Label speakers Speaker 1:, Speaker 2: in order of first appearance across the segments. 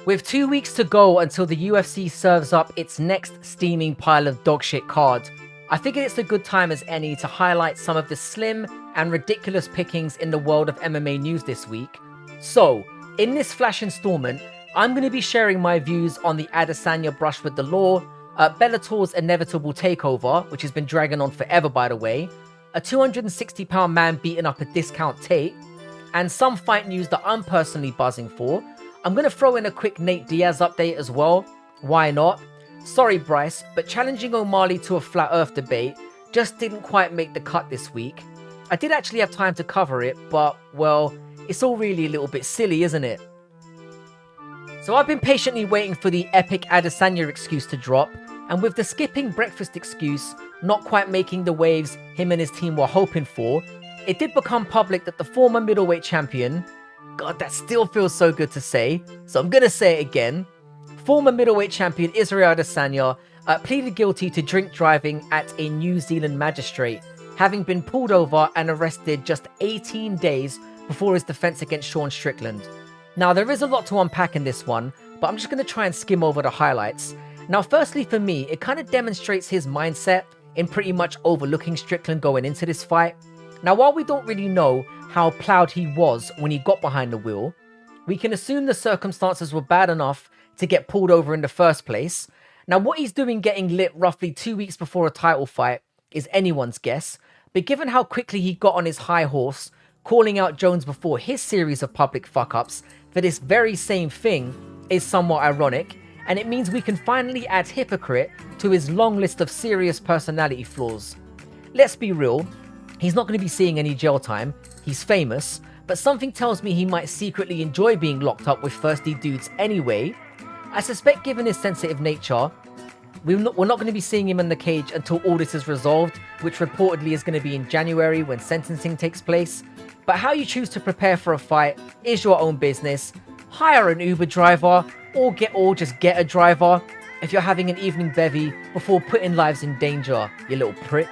Speaker 1: With 2 weeks to go until the UFC serves up its next steaming pile of dogshit card, I figured it's a good time as any to highlight some of the slim and ridiculous pickings in the world of MMA news this week. So, in this flash installment, I'm going to be sharing my views on the Adesanya brush with the law, Bellator's inevitable takeover, which has been dragging on forever by the way, a 260-pound man beating up a discount Tate, and some fight news that I'm personally buzzing for. I'm going to throw in a quick Nate Diaz update as well. Why not? Sorry Bryce, but challenging O'Malley to a flat earth debate just didn't quite make the cut this week. I did actually have time to cover it, but, well, it's all really a little bit silly, isn't it? So I've been patiently waiting for the epic Adesanya excuse to drop, and with the skipping breakfast excuse not quite making the waves him and his team were hoping for, it did become public that the former middleweight champion, God, that still feels so good to say, so I'm gonna say it again, former middleweight champion Israel Adesanya pleaded guilty to drink driving at a New Zealand magistrate, having been pulled over and arrested just 18 days before his defense against Sean Strickland. Now, there is a lot to unpack in this one, but I'm just going to try and skim over the highlights. Now, firstly, for me, it kind of demonstrates his mindset in pretty much overlooking Strickland going into this fight. Now, while we don't really know how proud he was when he got behind the wheel, we can assume the circumstances were bad enough to get pulled over in the first place. Now, what he's doing getting lit roughly 2 weeks before a title fight is anyone's guess, but given how quickly he got on his high horse, calling out Jones before his series of public fuck-ups for this very same thing is somewhat ironic, and it means we can finally add Hypocrite to his long list of serious personality flaws. Let's be real, he's not going to be seeing any jail time, he's famous, but something tells me he might secretly enjoy being locked up with thirsty dudes anyway. I suspect given his sensitive nature, we're not going to be seeing him in the cage until all this is resolved, which reportedly is going to be in January when sentencing takes place. But how you choose to prepare for a fight is your own business. Hire an Uber driver or just get a driver if you're having an evening bevy before putting lives in danger, you little prick.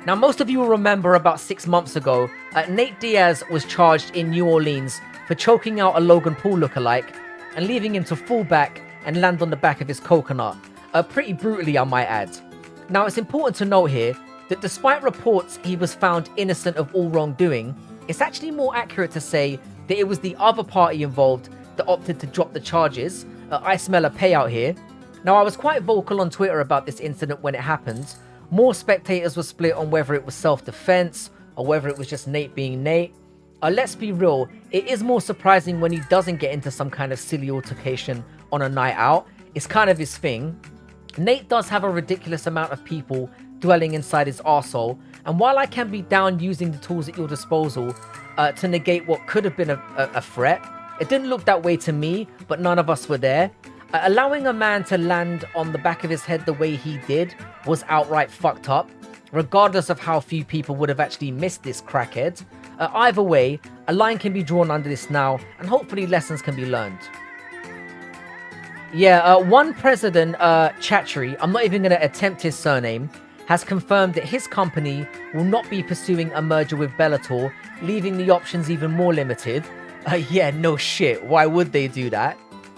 Speaker 1: Now, most of you will remember about 6 months ago, Nate Diaz was charged in New Orleans for choking out a Logan Paul lookalike and leaving him to fall back and land on the back of his coconut. Pretty brutally, I might add. Now, it's important to note here that despite reports he was found innocent of all wrongdoing, it's actually more accurate to say that it was the other party involved that opted to drop the charges. I smell a payout here. Now, I was quite vocal on Twitter about this incident when it happened. More spectators were split on whether it was self-defense or whether it was just Nate being Nate. Let's be real, it is more surprising when he doesn't get into some kind of silly altercation on a night out. It's kind of his thing. Nate does have a ridiculous amount of people dwelling inside his arsehole, and while I can be down using the tools at your disposal to negate what could have been a threat, it didn't look that way to me, but none of us were there. Allowing a man to land on the back of his head the way he did was outright fucked up, regardless of how few people would have actually missed this crackhead. Either way, a line can be drawn under this now, and hopefully lessons can be learned. Yeah, one president, Chatri, I'm not even going to attempt his surname, has confirmed that his company will not be pursuing a merger with Bellator, leaving the options even more limited. Yeah, no shit, why would they do that?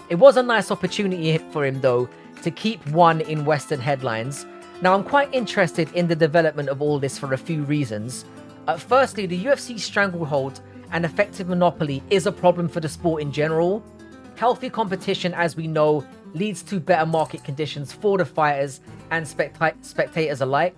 Speaker 1: It was a nice opportunity for him though, to keep one in Western headlines. Now, I'm quite interested in the development of all this for a few reasons. Firstly, the UFC stranglehold and effective monopoly is a problem for the sport in general. Healthy competition, as we know, leads to better market conditions for the fighters and spectators alike.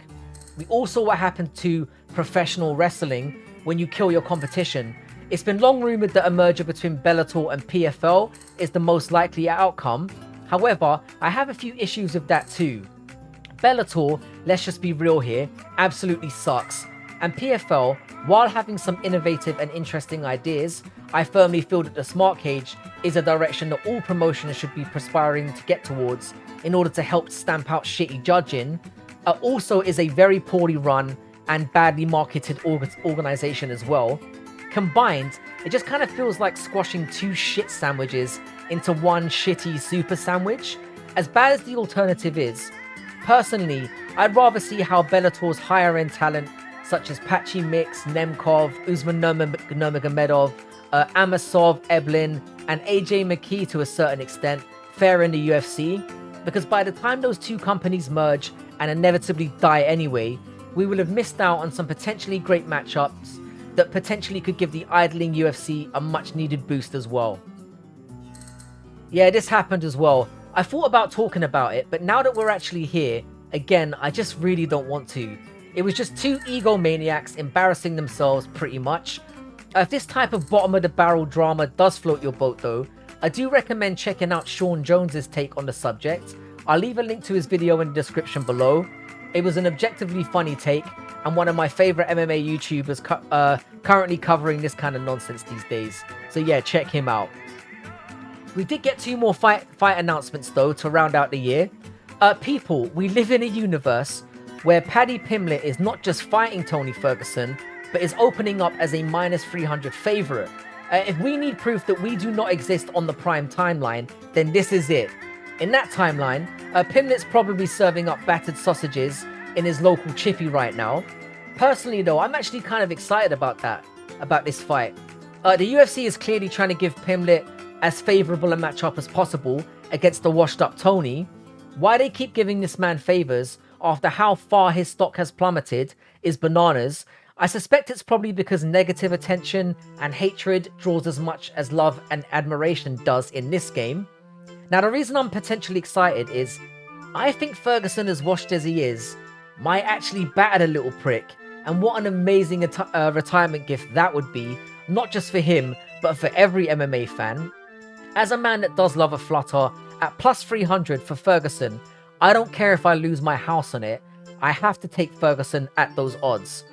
Speaker 1: We all saw what happened to professional wrestling when you kill your competition. It's been long rumored that a merger between Bellator and PFL is the most likely outcome. However, I have a few issues with that too. Bellator, let's just be real here, absolutely sucks. And PFL, while having some innovative and interesting ideas, I firmly feel that the smart cage is a direction that all promotions should be perspiring to get towards in order to help stamp out shitty judging. Also is a very poorly run and badly marketed organization as well. Combined, it just kind of feels like squashing two shit sandwiches into one shitty super sandwich. As bad as the alternative is, personally, I'd rather see how Bellator's higher end talent such as Patchy Mix, Nemkov, Usman Nurmagomedov, Amasov, Eblin, and AJ McKee to a certain extent fare in the UFC, because by the time those two companies merge and inevitably die anyway, we will have missed out on some potentially great matchups that potentially could give the idling UFC a much needed boost as well. Yeah, this happened as well. I thought about talking about it, but now that we're actually here, again, I just really don't want to. It was just two egomaniacs embarrassing themselves pretty much. If this type of bottom of the barrel drama does float your boat though, I do recommend checking out Sean Jones's take on the subject. I'll leave a link to his video in the description below. It was an objectively funny take, and one of my favorite MMA YouTubers currently covering this kind of nonsense these days. So yeah, check him out. We did get two more fight announcements though to round out the year. People, we live in a universe where Paddy Pimblett is not just fighting Tony Ferguson, but is opening up as a -300 favorite. If we need proof that we do not exist on the Prime timeline, then this is it. In that timeline, Pimblett's probably serving up battered sausages in his local chippy right now. Personally though, I'm actually kind of excited about this fight. The UFC is clearly trying to give Pimblett as favorable a matchup as possible against the washed up Tony. Why they keep giving this man favors after how far his stock has plummeted is bananas. I suspect it's probably because negative attention and hatred draws as much as love and admiration does in this game. Now the reason I'm potentially excited is I think Ferguson, as washed as he is, might actually batter the little prick, and what an amazing retirement gift that would be, not just for him but for every MMA fan. As a man that does love a flutter, at +300 for Ferguson, I don't care if I lose my house on it, I have to take Ferguson at those odds.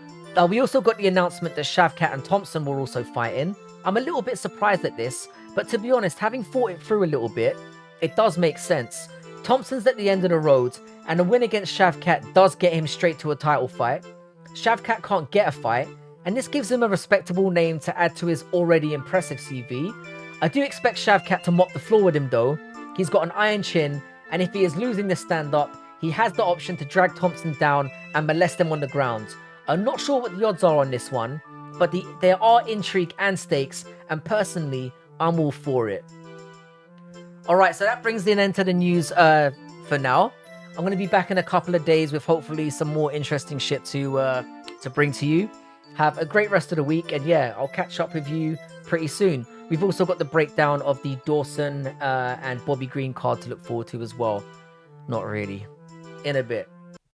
Speaker 1: We also got the announcement that Shavkat and Thompson were also fighting. I'm a little bit surprised at this, but to be honest, having thought it through a little bit, it does make sense. Thompson's at the end of the road, and a win against Shavkat does get him straight to a title fight. Shavkat can't get a fight, and this gives him a respectable name to add to his already impressive CV. I do expect Shavkat to mop the floor with him though. He's got an iron chin, and if he is losing the stand-up, he has the option to drag Thompson down and molest him on the ground. I'm not sure what the odds are on this one, but there are intrigue and stakes, and personally, I'm all for it. Alright, so that brings the end to the news for now. I'm going to be back in a couple of days with hopefully some more interesting shit to bring to you. Have a great rest of the week, and yeah, I'll catch up with you pretty soon. We've also got the breakdown of the Dawson and Bobby Green card to look forward to as well. Not really. In a bit.